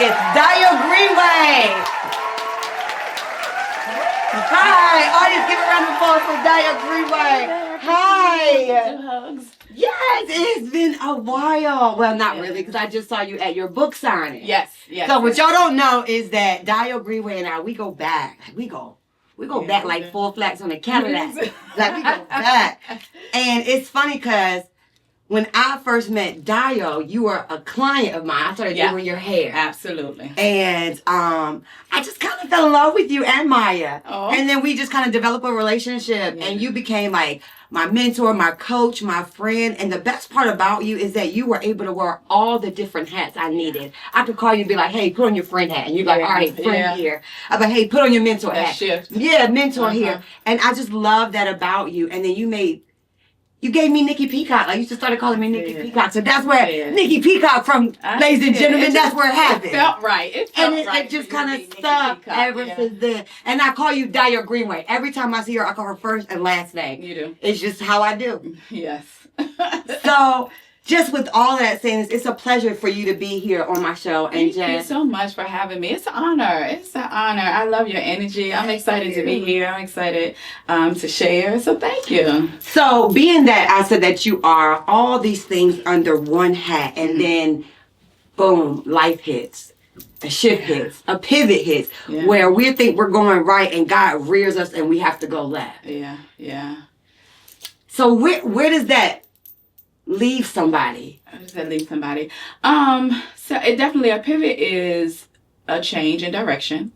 It's Dayo Greenway. Hi, audience, give a round of applause for Dayo Greenway. Hi. 2 hugs. Yes, it's been a while. Well, not really, because I just saw you at your book signing. Yes. So what y'all don't know is that Dayo Greenway and I, we go back. We go back like 4 flats on a Cadillac. Like we go back. And it's funny because when I first met Dayo, you were a client of mine. I started doing your hair. Absolutely. And I just kind of fell in love with you and Maya. Oh. And then we just kind of developed a relationship. Yeah. And you became like my mentor, my coach, my friend. And the best part about you is that you were able to wear all the different hats I needed. I could call you and be like, hey, put on your friend hat. And you'd be like, all right, friend here. I'd be like, hey, put on your mentor hat. Shift. Yeah, mentor here. And I just love that about you. And then you gave me Nicki Peacock. I used to start calling me Nicki Peacock. So that's where Nicki Peacock from, ladies and gentlemen, that's where it happened. It felt right. It just kind of stuck ever since then. And I call you Dayo Greenway. Every time I see her, I call her first and last name. You do. It's just how I do. Yes. So, just with all that saying, it's a pleasure for you to be here on my show. And Thank you so much for having me. It's an honor. It's an honor. I love your energy. I'm excited to be here. I'm excited to share. So thank you. So being that I said that you are all these things under one hat, and then boom, life hits. A shift hits, a pivot hits, where we think we're going right and God rears us and we have to go left. Yeah. So where does that leave somebody? How does that leave somebody? So it definitely, a pivot is a change in direction.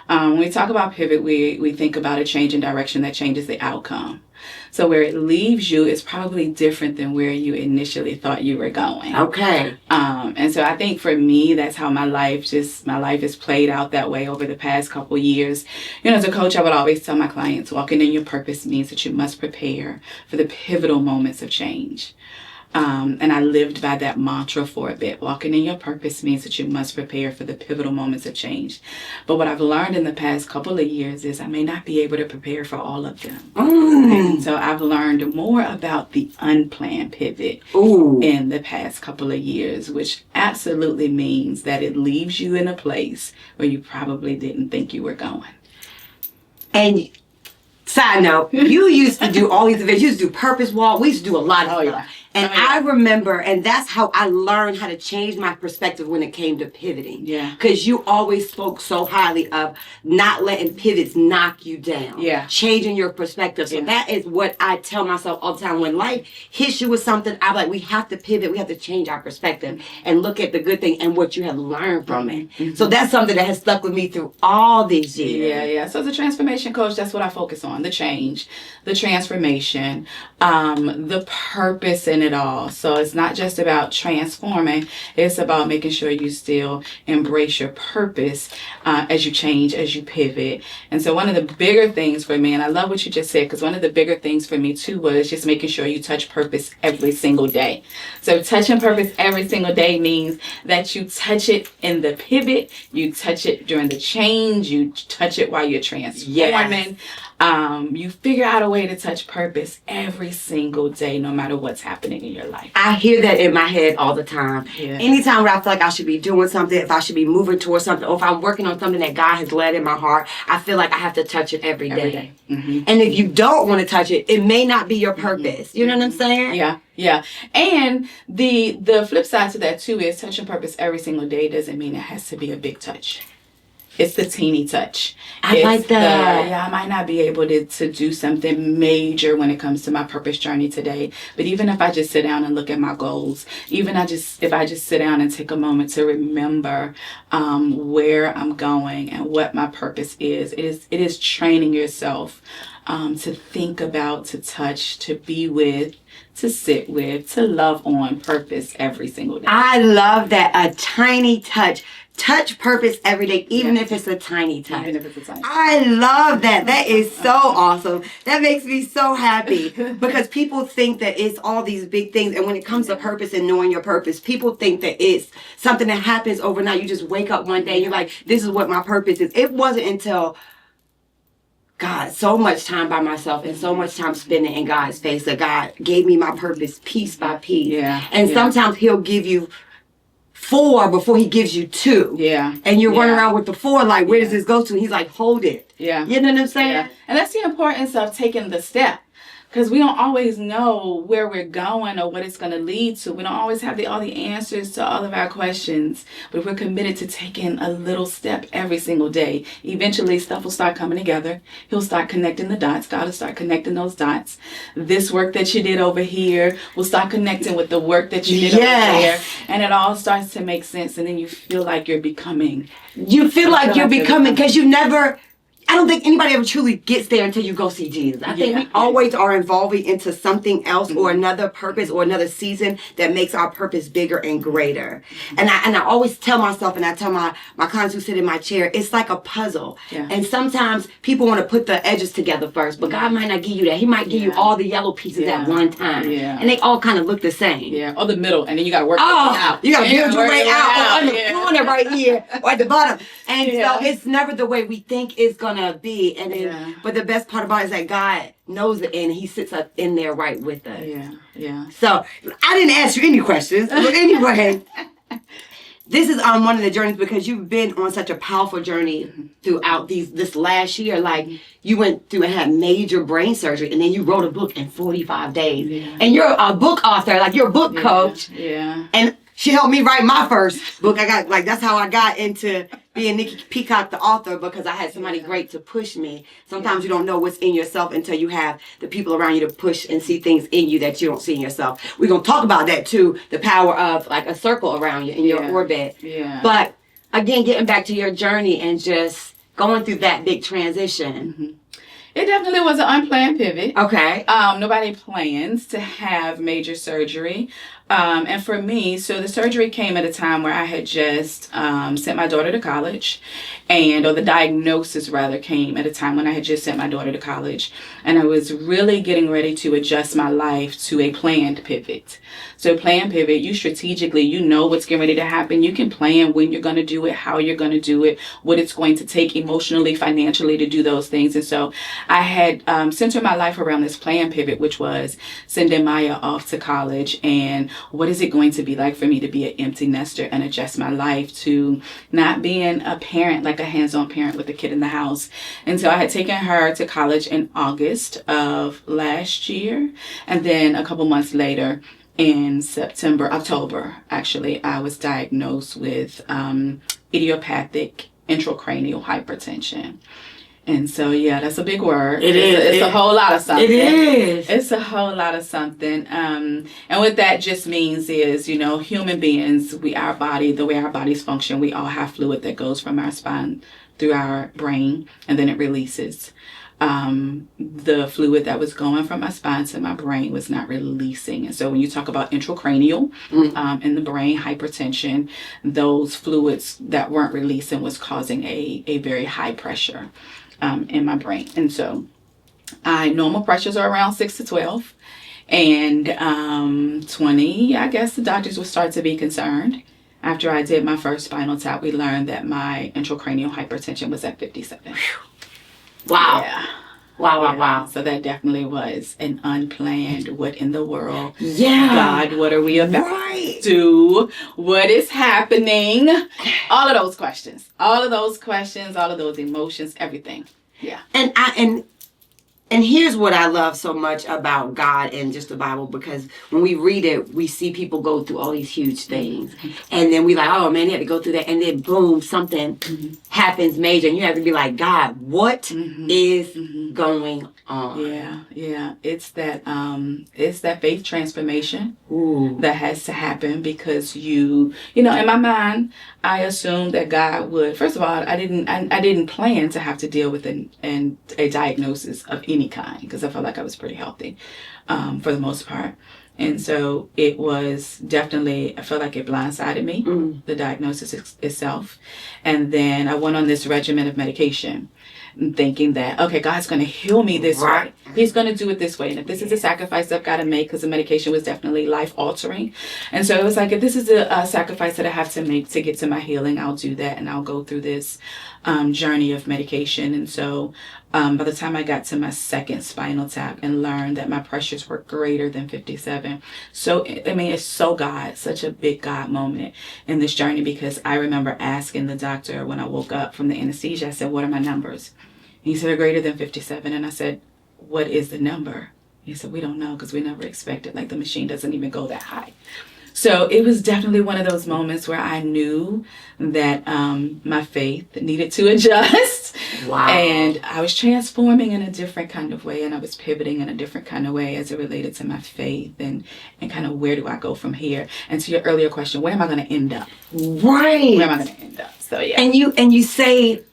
When we talk about pivot, we think about a change in direction that changes the outcome. So where it leaves you is probably different than where you initially thought you were going. Okay. And so I think for me, that's how my life has played out that way over the past couple years. You know, as a coach, I would always tell my clients, walking in your purpose means that you must prepare for the pivotal moments of change. And I lived by that mantra for a bit. Walking in your purpose means that you must prepare for the pivotal moments of change. But what I've learned in the past couple of years is I may not be able to prepare for all of them. And so I've learned more about the unplanned pivot in the past couple of years, which absolutely means that it leaves you in a place where you probably didn't think you were going. And side note, you used to do all these events. You used to do purpose walk. We used to do a lot of stuff. And I remember, and that's how I learned how to change my perspective when it came to pivoting. Yeah. Because you always spoke so highly of not letting pivots knock you down. Yeah. Changing your perspective. So that is what I tell myself all the time. When life hits you with something, I'm like, we have to pivot. We have to change our perspective and look at the good thing and what you have learned from it. So that's something that has stuck with me through all these years. Yeah. So as a transformation coach, that's what I focus on. The change, the transformation, the purpose in it all. So it's not just about transforming. It's about making sure you still embrace your purpose as you change, as you pivot. And so one of the bigger things for me, and I love what you just said, because one of the bigger things for me too was just making sure you touch purpose every single day. So touching purpose every single day means that you touch it in the pivot, you touch it during the change, you touch it while you're transforming. You figure out a way to touch purpose every single day, no matter what's happening in your life. I hear that in my head all the time. Yeah. Anytime where I feel like I should be doing something, if I should be moving towards something, or if I'm working on something that God has led in my heart, I feel like I have to touch it every day. And if you don't want to touch it, it may not be your purpose. You know what I'm saying? Yeah. And the flip side to that too is touching purpose every single day doesn't mean it has to be a big touch. It's the teeny touch. I like that. I might not be able to do something major when it comes to my purpose journey today. But even if I just sit down and look at my goals, if I just sit down and take a moment to remember where I'm going and what my purpose is, it is training yourself to think about, to touch, to be with, to sit with, to love on purpose every single day. I love that. A tiny touch. Touch purpose every day, even if it's a tiny touch. Even if it's a tiny touch. I love that. That is so awesome. That makes me so happy because people think that it's all these big things. And when it comes to purpose and knowing your purpose, people think that it's something that happens overnight. You just wake up one day and you're like, this is what my purpose is. It wasn't until God, so much time by myself and so much time spending in God's face that God gave me my purpose piece by piece. And sometimes He'll give you 4 before he gives you 2. Yeah. And you're running Yeah. around with the 4, like, where does this go to? And he's like, hold it. Yeah. You know what I'm saying? Yeah. And that's the importance of taking the step. Because we don't always know where we're going or what it's going to lead to. We don't always have all the answers to all of our questions. But if we're committed to taking a little step every single day, eventually stuff will start coming together. He'll start connecting the dots. God will start connecting those dots. This work that you did over here will start connecting with the work that you did over there. And it all starts to make sense. And then you feel like you're becoming. You feel like you're becoming, because you never... I don't think anybody ever truly gets there until you go see Jesus. I think we always are evolving into something else or another purpose or another season that makes our purpose bigger and greater. And I always tell myself, and I tell my clients who sit in my chair, it's like a puzzle. Yeah. And sometimes people want to put the edges together first, but God might not give you that. He might give you all the yellow pieces at one time. Yeah. And they all kind of look the same. Yeah, or the middle, and then you got to work it out. You got to build your way out on the Yeah. corner right here or at the bottom. And Yeah. so it's never the way we think it's going to be. And then, but the best part about it is that God knows it, and he sits up in there right with us. Yeah, yeah. So I didn't ask you any questions, but anyway, this is one of the journeys, because you've been on such a powerful journey throughout this last year. Like, you went through and had major brain surgery, and then you wrote a book in 45 days. And you're a book author, like you're a book coach. Yeah. And she helped me write my first book. That's how I got into being Nicki Peacock, the author, because I had somebody great to push me. Sometimes you don't know what's in yourself until you have the people around you to push and see things in you that you don't see in yourself. We're going to talk about that too, the power of like a circle around you in your orbit. Yeah. But again, getting back to your journey and just going through that big transition. It definitely was an unplanned pivot. Okay. Nobody plans to have major surgery. And for me, so the surgery came at a time where I had just sent my daughter to college, or the diagnosis rather came at a time when I had just sent my daughter to college, and I was really getting ready to adjust my life to a planned pivot. So planned pivot, you strategically, you know what's getting ready to happen. You can plan when you're going to do it, how you're going to do it, what it's going to take emotionally, financially to do those things. And so I had centered my life around this planned pivot, which was sending Maya off to college, and what is it going to be like for me to be an empty nester and adjust my life to not being a parent, like a hands-on parent with a kid in the house. And so I had taken her to college in August of last year. And then a couple months later, in October, actually, I was diagnosed with idiopathic intracranial hypertension. And so, yeah, that's a big word. It's a whole lot of something. It is. It's a whole lot of something. And what that just means is, human beings, our body, the way our bodies function, we all have fluid that goes from our spine through our brain, and then it releases. The fluid that was going from my spine to my brain was not releasing. And so when you talk about intracranial in the brain, hypertension, those fluids that weren't releasing was causing a very high pressure in my brain. And so normal pressures are around 6 to 12, and 20, I guess the doctors would start to be concerned. After I did my first spinal tap, we learned that my intracranial hypertension was at 57. Wow. Yeah. Wow. So that definitely was an unplanned, what in the world? Yeah. God, what are we about Right. to do? What is happening? All of those questions, all of those emotions, everything. Yeah. And here's what I love so much about God and just the Bible, because when we read it, we see people go through all these huge things. And then we like, oh man, they had to go through that. And then boom, something happens major. And you have to be like, God, what is going on? Yeah. It's that faith transformation that has to happen, because in my mind, I assumed that God would, first of all, I didn't plan to have to deal with a diagnosis of any kind, because I felt like I was pretty healthy for the most part. And so it was definitely, I felt like it blindsided me, the diagnosis itself. And then I went on this regimen of medication, thinking that, okay, God's going to heal me this way. He's going to do it this way. And if this is a sacrifice I've got to make, because the medication was definitely life-altering. And so it was like, if this is a sacrifice that I have to make to get to my healing, I'll do that, and I'll go through this journey of medication. And so by the time I got to my second spinal tap and learned that my pressures were greater than 57. So, I mean, it's so God, such a big God moment in this journey, because I remember asking the doctor when I woke up from the anesthesia, I said, what are my numbers? He said, they're greater than 57. And I said, what is the number? He said, we don't know, because we never expected, like the machine doesn't even go that high. So it was definitely one of those moments where I knew that my faith needed to adjust. Wow. And I was transforming in a different kind of way, and I was pivoting in a different kind of way as it related to my faith and kind of where do I go from here. And to your earlier question, where am I going to end up? Right. Where am I going to end up? So yeah. And you say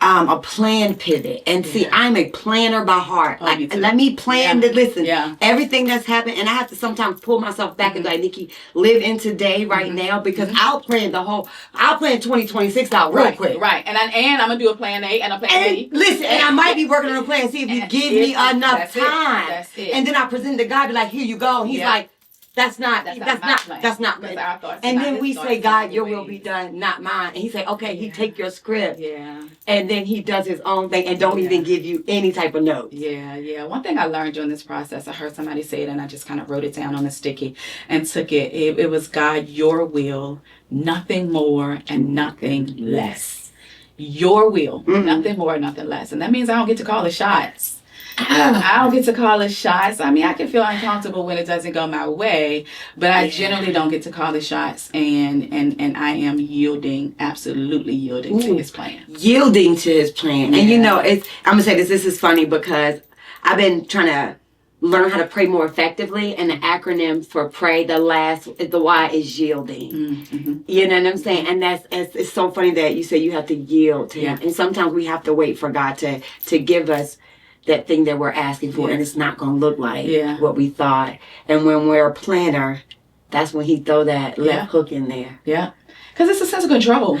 a planned pivot. And see, I'm a planner by heart. Oh, me too. Let me plan to listen. Yeah. Everything that's happened, and I have to sometimes pull myself back and be like, Nicki, live in today right now, because I'll plan 2026 out real quick. Right. And I'm gonna do a plan A and a plan B. Listen, and I might be working on a plan. See if you give me enough time. That's it. And then I present the God, be like, here you go. And he's like, that's not my plan. And then we say, God, your will be done, not mine. And he say, okay, he take your script. Yeah. And then he does his own thing and don't even give you any type of notes. Yeah. One thing I learned during this process, I heard somebody say it and I just kind of wrote it down on a sticky and took it. It was, God, your will, nothing more and nothing less. Your will, nothing more, nothing less. And that means I don't get to call the shots. I don't get to call the shots. I mean, I can feel uncomfortable when it doesn't go my way, but I generally don't get to call the shots, and I am yielding, absolutely yielding to his plan. Yielding to his plan. And I'm going to say this is funny because I've been trying to learn how to pray more effectively, and the acronym for pray, the Y is yielding. Mm-hmm. You know what I'm saying? And it's so funny that you say you have to yield to him. And sometimes we have to wait for God to give us that thing that we're asking for, and it's not going to look like what we thought. And when we're a planner, that's when he throw that left hook in there. Yeah. Because it's a sense of control.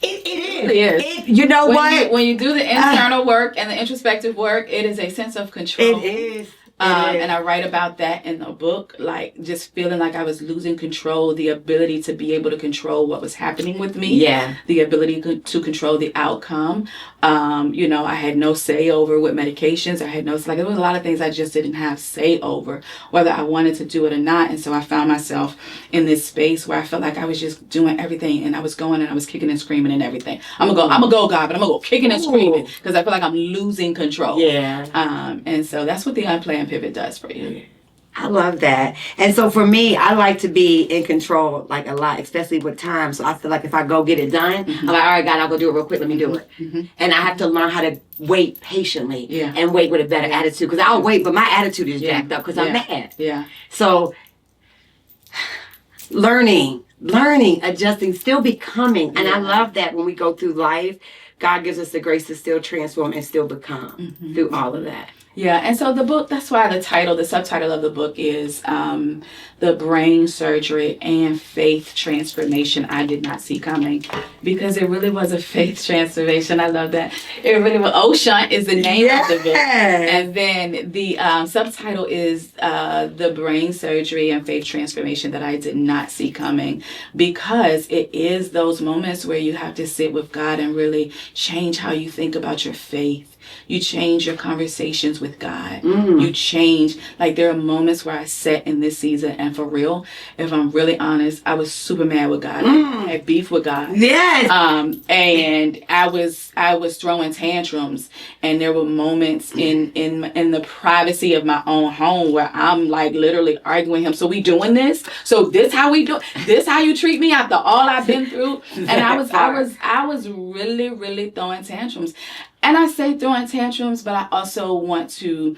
It is. It is. You know what? When you do the internal work and the introspective work, it is a sense of control. It is. And I write about that in the book, like just feeling like I was losing control, the ability to be able to control what was happening with me. Yeah. The ability to control the outcome. I had no say over with medications. there was a lot of things I just didn't have say over, whether I wanted to do it or not. And so I found myself in this space where I felt like I was just doing everything, and I was going and I was kicking and screaming and everything. I'm gonna go, God, but I'm gonna go kicking and screaming because I feel like I'm losing control. Yeah. And so that's what the unplanned pivot does for you. I love that. And so for me, I like to be in control like a lot, especially with time. So I feel like if I go get it done, I'm like, all right, God, I'll go do it real quick. Let me do it. And I have to learn how to wait patiently and wait with a better attitude. Because I'll wait, but my attitude is jacked up because I'm mad. Yeah. So learning, adjusting, still becoming. And I love that when we go through life, God gives us the grace to still transform and still become through all of that. Yeah, and so the book, that's why the subtitle of the book is The Brain Surgery and Faith Transformation I Did Not See Coming, because it really was a faith transformation. I love that. It really was. Ocean is the name of the book. And then the subtitle is The Brain Surgery and Faith Transformation That I Did Not See Coming, because it is those moments where you have to sit with God and really change how you think about your faith. You change your conversations with God. You change. Like, there are moments where I sat in this season, and for real, if I'm really honest, I was super mad with God. I had beef with God. Yes. And I was throwing tantrums, and there were moments in the privacy of my own home where I'm like literally arguing him. So we doing this? So this how we do? This how you treat me after all I've been through? And I was really, really throwing tantrums. And I say throwing tantrums, but I also want to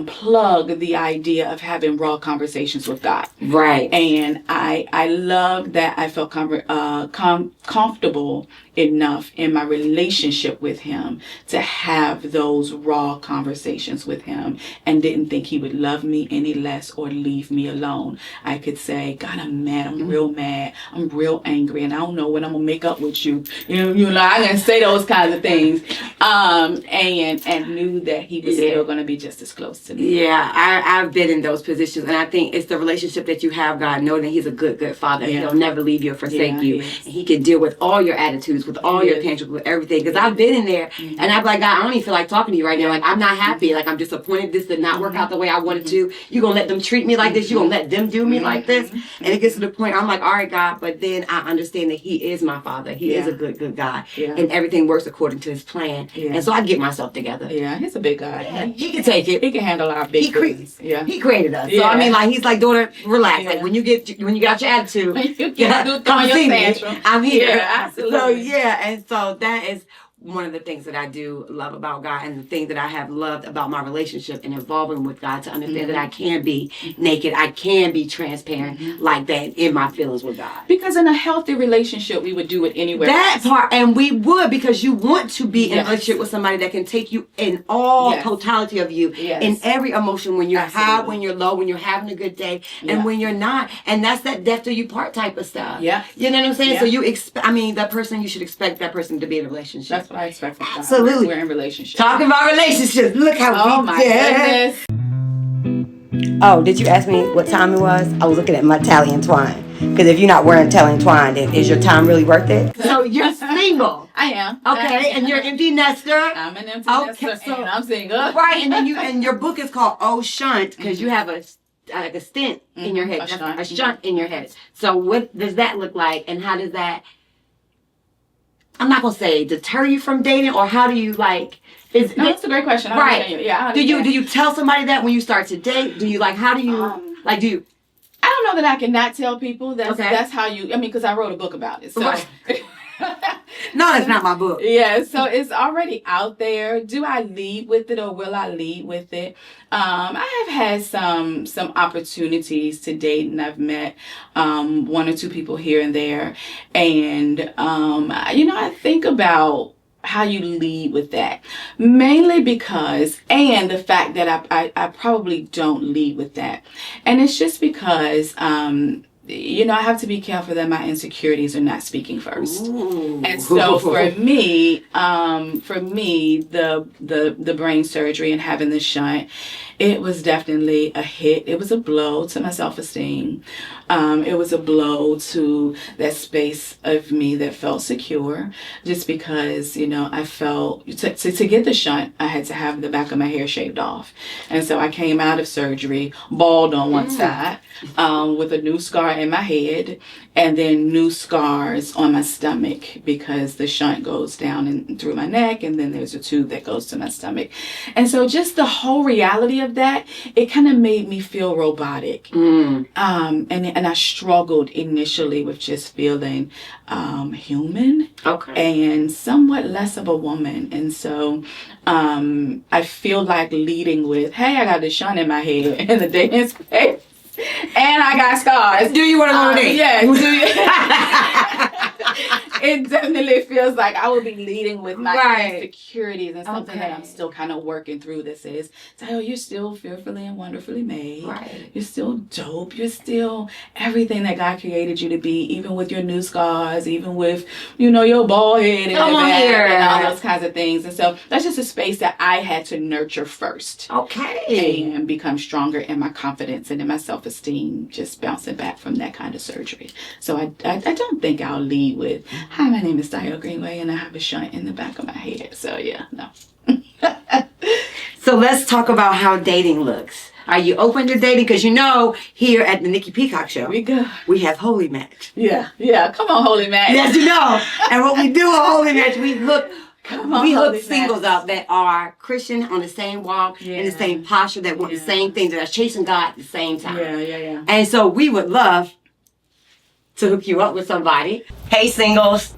plug the idea of having raw conversations with God. Right. And I love that I felt comfortable enough in my relationship with him to have those raw conversations with him, and didn't think he would love me any less or leave me alone. I could say, God, I'm mad. I'm real mad. I'm real angry, and I don't know when I'm gonna make up with you. You know, I can say those kinds of things. and knew that he was still going to be just as close to me. Yeah, I've been in those positions, and I think it's the relationship that you have, God, knowing that he's a good father. He'll never leave you or forsake you. And he can deal with all your attitudes, with all your tantrums, with everything. Because I've been in there, and I'm like, God, I don't even feel like talking to you right now. Like, I'm not happy. Like, I'm disappointed. This did not work out the way I wanted to. You're going to let them treat me like this. You're going to let them do me like this. And it gets to the point, I'm like, all right, God, but then I understand that he is my father. He is a good God. And everything works according to his plan. And so I get myself together. Yeah, he's a big guy. Yeah, he can take it. He can handle our big things. He created us. So I mean, like, he's like, daughter, relax. Like, when you got your attitude, come see me. I'm here. Yeah, absolutely. So and so that is one of the things that I do love about God, and the thing that I have loved about my relationship and involving with God, to understand that I can be naked, I can be transparent like that in my feelings with God. Because in a healthy relationship, we would do it anywhere. That part, and we would, because you want to be in a relationship with somebody that can take you in all totality of you, in every emotion, when you're high, when you're low, when you're having a good day, and when you're not. And that's that death till you part type of stuff. Yeah. You know what I'm saying? So you that person, you should expect that person to be in a relationship. That's what I expect from God. Absolutely. We're in relationships. Talking about relationships. Look how goodness. Oh, did you ask me what time it was? I was looking at my Italian twine. Because if you're not wearing Italian twine, then is your time really worth it? So you're single. I am. Okay, and you're an empty nester. I'm an empty nester, and I'm single. Right, and then and your book is called Oh Shunt, because you have a stint in your head. A shunt in your head. So what does that look like, and how does that, I'm not gonna say deter you from dating, or how do you that's a great question. Right. Yeah. Do you tell somebody that when you start to date? Do you how do you do you? I don't know that I can not tell people. That's how you. I mean, because I wrote a book about it. So. Right. No, that's not my book. Yeah, so it's already out there. Do I lead with it, or will I lead with it? I have had some opportunities to date, and I've met one or two people here and there, and I think about how you lead with that, mainly because, and the fact that I probably don't lead with that, and it's just because I have to be careful that my insecurities are not speaking first. Ooh. And so for me, the brain surgery and having the shunt, it was definitely a hit. It was a blow to my self-esteem. It was a blow to that space of me that felt secure, just because, I felt, to get the shunt, I had to have the back of my hair shaved off. And so I came out of surgery bald on one side, with a new scar in my head, and then new scars on my stomach, because the shunt goes down and through my neck, and then there's a tube that goes to my stomach. And so just the whole reality of that, it kind of made me feel robotic. And I struggled initially with just feeling human, and somewhat less of a woman. And so I feel like leading with, hey, I got the shunt in my head in the dating space, and I got scars. Do you want to go there? Yeah. Do you? It definitely feels like I would be leading with my insecurities, and something that I'm still kind of working through. That says, Dayo, you're still fearfully and wonderfully made. Right. You're still dope. You're still everything that God created you to be, even with your new scars, even with, your bald head and all those kinds of things. And so that's just a space that I had to nurture first. Okay. And become stronger in my confidence and in my self-esteem, just bouncing back from that kind of surgery. So I don't think I'll lead with, hi, my name is Dayo Greenway, and I have a shunt in the back of my head. So yeah, no. So let's talk about how dating looks. Are you open to dating? Because here at the Nicki Peacock show, we have Holy Match. Yeah. Come on, Holy Match. Yes, and when we do a Holy Match, we hook singles up that are Christian, on the same walk, in the same posture, that want the same things, that are chasing God at the same time. Yeah. And so we would love to hook you up with somebody. Hey singles,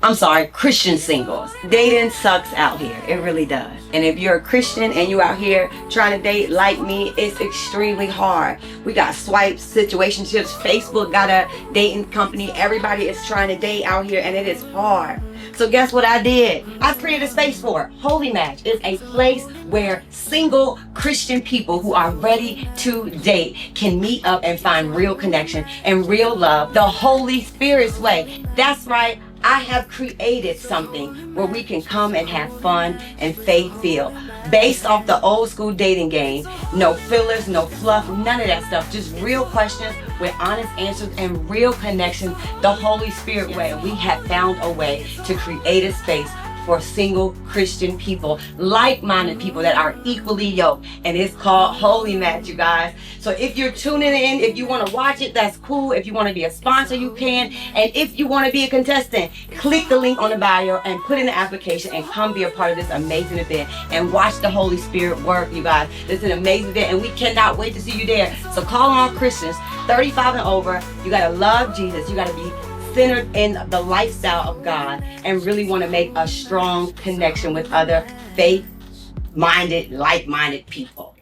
Christian singles. Dating sucks out here. It really does. And if you're a Christian and you out here trying to date like me, it's extremely hard. We got swipes, situationships, Facebook got a dating company. Everybody is trying to date out here, and it is hard. So guess what I did? I created a space for it. Holy Match is a place where single Christian people who are ready to date can meet up and find real connection and real love the Holy Spirit's way. That's right. I have created something where we can come and have fun and faith-filled. Based off the old school dating game. No fillers, no fluff, none of that stuff. Just real questions with honest answers and real connections the Holy Spirit way. We have found a way to create a space for single Christian people, like-minded people that are equally yoked, and it's called Holy Match, you guys. So if you're tuning in, if you want to watch it, that's cool. If you want to be a sponsor, you can. And if you want to be a contestant, click the link on the bio and put in the application and come be a part of this amazing event and watch the Holy Spirit work, you guys. It's an amazing event, and we cannot wait to see you there. So call on Christians 35 and over. You got to love Jesus. You got to be centered in the lifestyle of God and really want to make a strong connection with other faith-minded, like-minded people.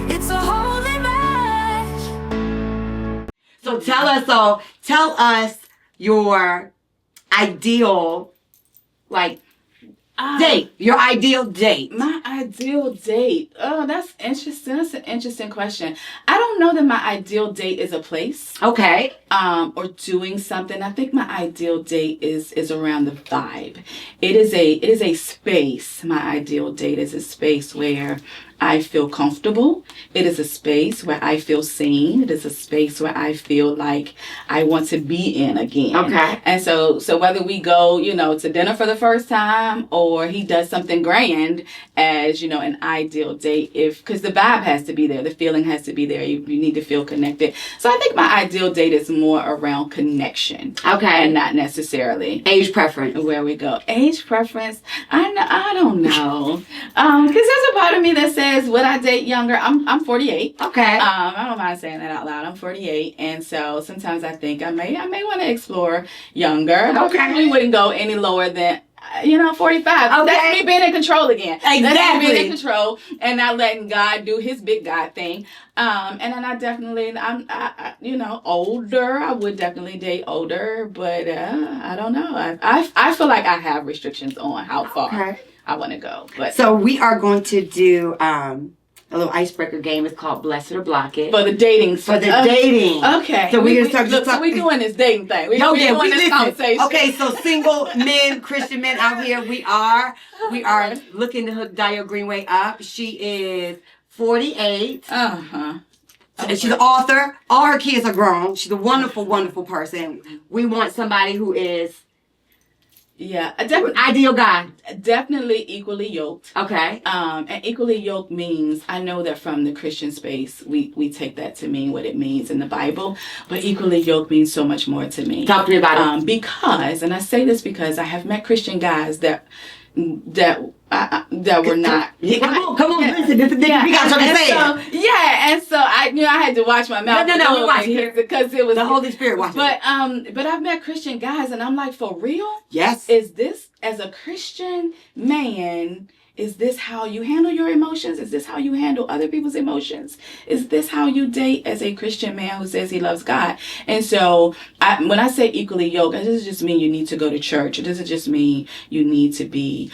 It's a holy match. So tell us your ideal date. Your ideal date. My ideal date. Oh, that's interesting. That's an interesting question. I don't know that my ideal date is a place. Okay. Or doing something. I think my ideal date is around the vibe. It is a space. My ideal date is a space where I feel comfortable. It is a space where I feel seen. It is a space where I feel like I want to be in again. Okay. And so whether we go, to dinner for the first time, or he does something grand as, an ideal date, because the vibe has to be there. The feeling has to be there. You need to feel connected. So I think my ideal date is more around connection. Okay. And not necessarily Age preference. where we go. Age preference, I don't know. Because there's a part of me that says, would I date younger? I'm 48. Okay. I don't mind saying that out loud. I'm 48, and so sometimes I think I may want to explore younger. I probably wouldn't go any lower than 45. Okay. That's me being in control again. Exactly. That's me being in control and not letting God do His big God thing. And then I definitely, older. I would definitely date older, but I don't know. I feel like I have restrictions on how far I want to go. But so we are going to do a little icebreaker game. It's called Bless It or Block It. for the dating. Dating. Okay. So we're going to so we doing this dating thing. We doing this listen. conversation. Okay, so single men, Christian men out here, we are looking to hook Dayo Greenway up. She is 48. Uh-huh. Okay. She's an author. All her kids are grown. She's a wonderful, wonderful person. We want somebody who is ideal guy. Definitely equally yoked. Okay. And equally yoked means, I know that from the Christian space, we take that to mean what it means in the Bible, but equally yoked means so much more to me. Talk to me about it. Because, and I say this because I have met Christian guys that were not. Come on, listen. We got something to say. And so I had to watch my mouth. No, we watch here because it was the Holy Spirit watching. But I've met Christian guys, and I'm like, for real? Yes. Is this, as a Christian man, is this how you handle your emotions? Is this how you handle other people's emotions? Is this how you date as a Christian man who says he loves God? And so when I say equally yoked, it doesn't just mean you need to go to church. It doesn't just mean you need to be,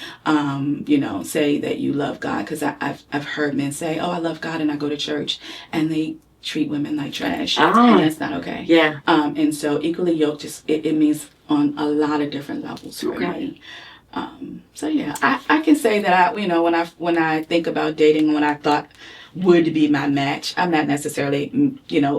say that you love God. Because I've heard men say, oh, I love God and I go to church. And they treat women like trash. And that's not okay. Yeah. And so equally yoked, it means on a lot of different levels for me. I can say that when I think about dating, when I thought would be my match, I'm not necessarily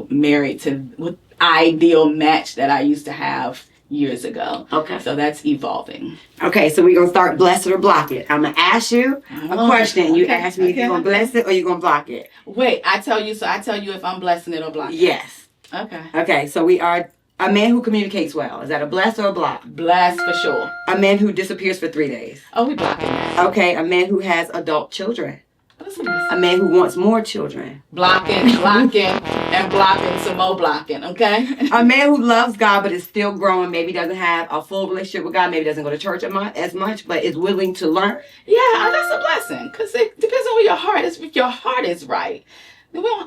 married to what ideal match that I used to have years ago. Okay. So that's evolving. Okay, so we're gonna start bless it or block it. I'm gonna ask you a question. You ask me if you're gonna bless it or you're gonna block it. Wait, I tell you if I'm blessing it or blocking it. Yes. Okay. Okay, so we are a man who communicates well. Is that a bless or a block? Bless for sure. A man who disappears for 3 days. Oh, we blocking that. Okay, a man who has adult children. That's a blessing. A man who wants more children. Blocking, and blocking some more blocking, okay? A man who loves God but is still growing, maybe doesn't have a full relationship with God, maybe doesn't go to church as much, but is willing to learn. Yeah, that's a blessing, because it depends on where your heart is. If your heart is right,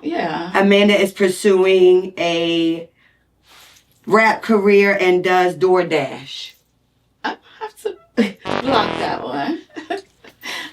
yeah. A man that is pursuing a rap career and does DoorDash. I have to block that one.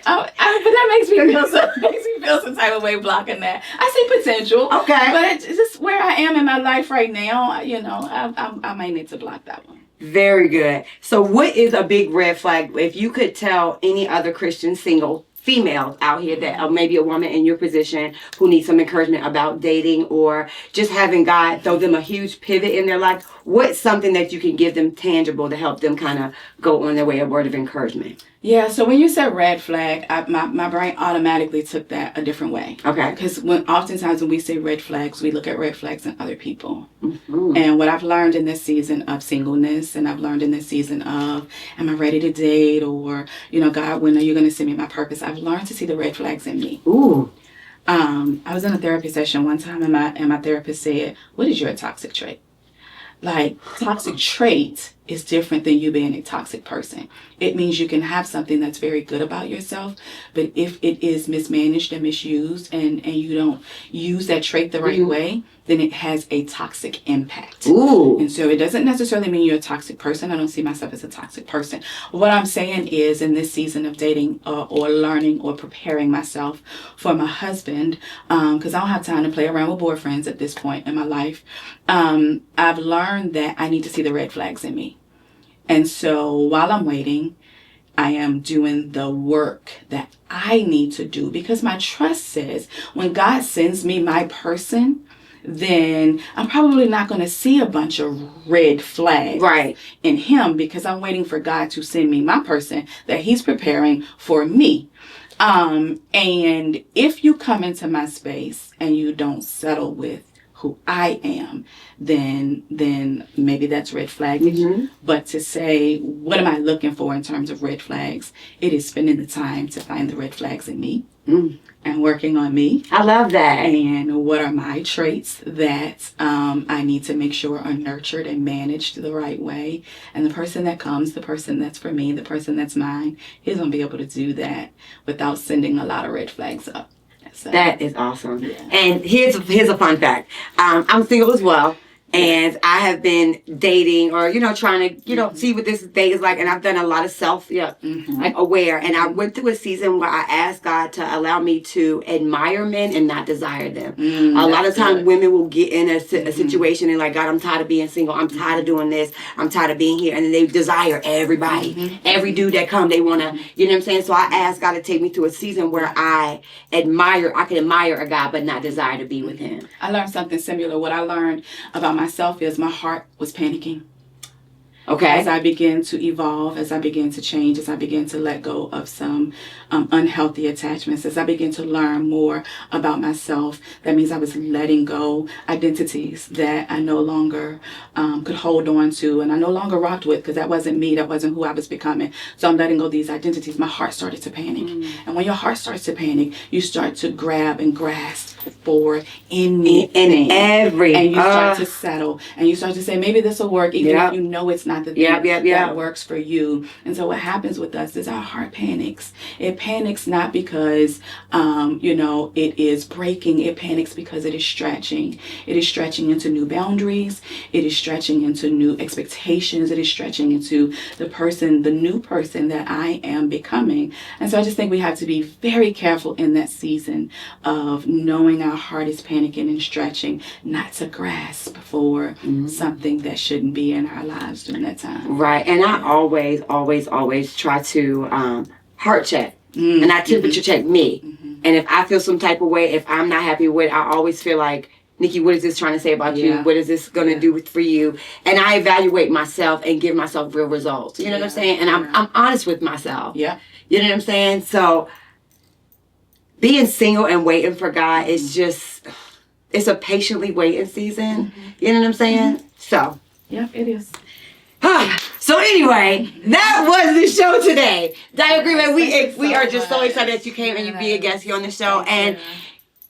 But that makes me feel some type of way blocking that. I see potential. Okay. But it's just where I am in my life right now. I might need to block that one. Very good. So what is a big red flag if you could tell any other Christian single females out here that, or maybe a woman in your position who needs some encouragement about dating or just having God throw them a huge pivot in their life, what's something that you can give them tangible to help them kind of go on their way, a word of encouragement? Yeah, so when you said red flag, my brain automatically took that a different way. Okay. Because oftentimes when we say red flags, we look at red flags in other people. Mm-hmm. And what I've learned in this season of singleness, and I've learned in this season of, am I ready to date? Or, God, when are you going to send me my purpose? I've learned to see the red flags in me. Ooh. I was in a therapy session one time, and my therapist said, what is your toxic trait? Like, toxic trait is different than you being a toxic person. It means you can have something that's very good about yourself, but if it is mismanaged and misused and you don't use that trait the right way, then it has a toxic impact. Ooh. And so it doesn't necessarily mean you're a toxic person. I don't see myself as a toxic person. What I'm saying is, in this season of dating or learning or preparing myself for my husband, because I don't have time to play around with boyfriends at this point in my life, I've learned that I need to see the red flags in me. And so while I'm waiting, I am doing the work that I need to do, because my trust says when God sends me my person, then I'm probably not going to see a bunch of red flags in him, because I'm waiting for God to send me my person that he's preparing for me. And if you come into my space and you don't settle with who I am, then maybe that's red flag. Mm-hmm. But to say, what am I looking for in terms of red flags? It is spending the time to find the red flags in me and working on me. I love that. And what are my traits that I need to make sure are nurtured and managed the right way? And the person that comes, the person that's for me, the person that's mine, is going to be able to do that without sending a lot of red flags up. So, that is awesome. Yeah. And here's a fun fact. I'm single as well. And I have been dating or, trying to, see what this day is like. And I've done a lot of aware. And I went through a season where I asked God to allow me to admire men and not desire them. A lot of times women will get in a situation and like, God, I'm tired of being single. I'm tired of doing this. I'm tired of being here. And then they desire everybody. Every dude that comes, they want to, you know what I'm saying? So I asked God to take me through a season where I can admire a guy, but not desire to be with him. I learned something similar. What I learned about myself is my heart was panicking. Okay. As I began to evolve, as I began to change, as I began to let go of some unhealthy attachments, as I began to learn more about myself, that means I was letting go identities that I no longer could hold on to and I no longer rocked with, because that wasn't me, that wasn't who I was becoming. So I'm letting go of these identities. My heart started to panic. And when your heart starts to panic, you start to grab and grasp for anything. And you start to settle. And you start to say, maybe this will work, even if you know it's not the thing that works for you. And so what happens with us is our heart panics. It panics not because, it is breaking. It panics because it is stretching. It is stretching into new boundaries. It is stretching into new expectations. It is stretching into the new person that I am becoming. And so I just think we have to be very careful in that season of knowing our heart is panicking and stretching, not to grasp for something that shouldn't be in our lives during that time. Right. And I always try to heart check. And I temperature check me. And if I feel some type of way, if I'm not happy with it, I always feel like, Nicki, what is this trying to say about you? What is this going to do for you? And I evaluate myself and give myself real results. You know what I'm saying? And I'm honest with myself. Yeah. You know what I'm saying? So being single and waiting for God is just, it's a patiently waiting season. You know what I'm saying? So. Yeah, it is. So anyway, that was the show today. Dayo Greenway, we are just so excited that you came and you be a guest here on the show. And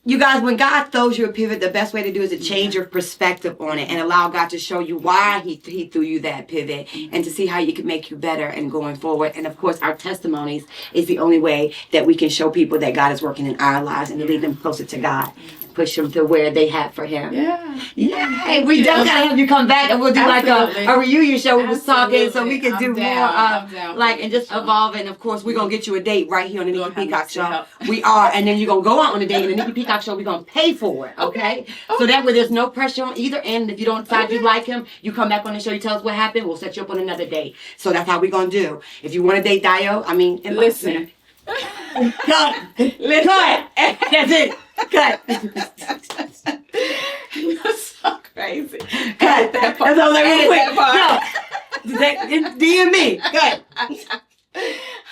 you guys, when God throws you a pivot, the best way to do is to change your perspective on it and allow God to show you why he threw you that pivot and to see how you can make you better and going forward. And of course, our testimonies is the only way that we can show people that God is working in our lives and to lead them closer to God. push him to where they had for him. Yeah. Yay! We just gotta have you come back and we'll do Absolutely. like a reunion show. We was talking so we could I'm do down. more I'm down like for and it, just sure. evolve. And of course, we're gonna get you a date right here on the Nicki Lord have Peacock mercy, show. help. We are, and then you're gonna go out on a date in the Nicki Peacock show. We're gonna pay for it, okay? So that way there's no pressure on either end. If you don't decide you like him, you come back on the show, you tell us what happened, we'll set you up on another date. So that's how we're gonna do. If you want to date Dayo, I mean, Listen. cut, cut. That's it. Cut. You're so crazy. Cut. That part. That's all I really That part. No. DM me. Cut.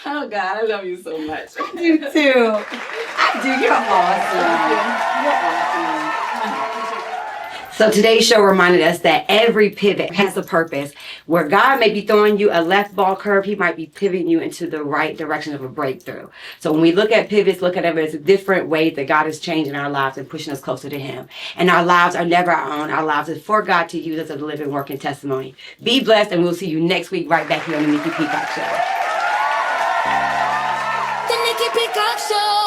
Oh God, I love you so much. You too. I do. You're awesome. You're awesome. So today's show reminded us that every pivot has a purpose. Where God may be throwing you a left ball curve, he might be pivoting you into the right direction of a breakthrough. So when we look at pivots, look at them as different ways that God is changing our lives and pushing us closer to him. And our lives are never our own. Our lives is for God to use as a living, working testimony. Be blessed, and we'll see you next week right back here on the Nicki Peacock Show. The Nicki Peacock Show.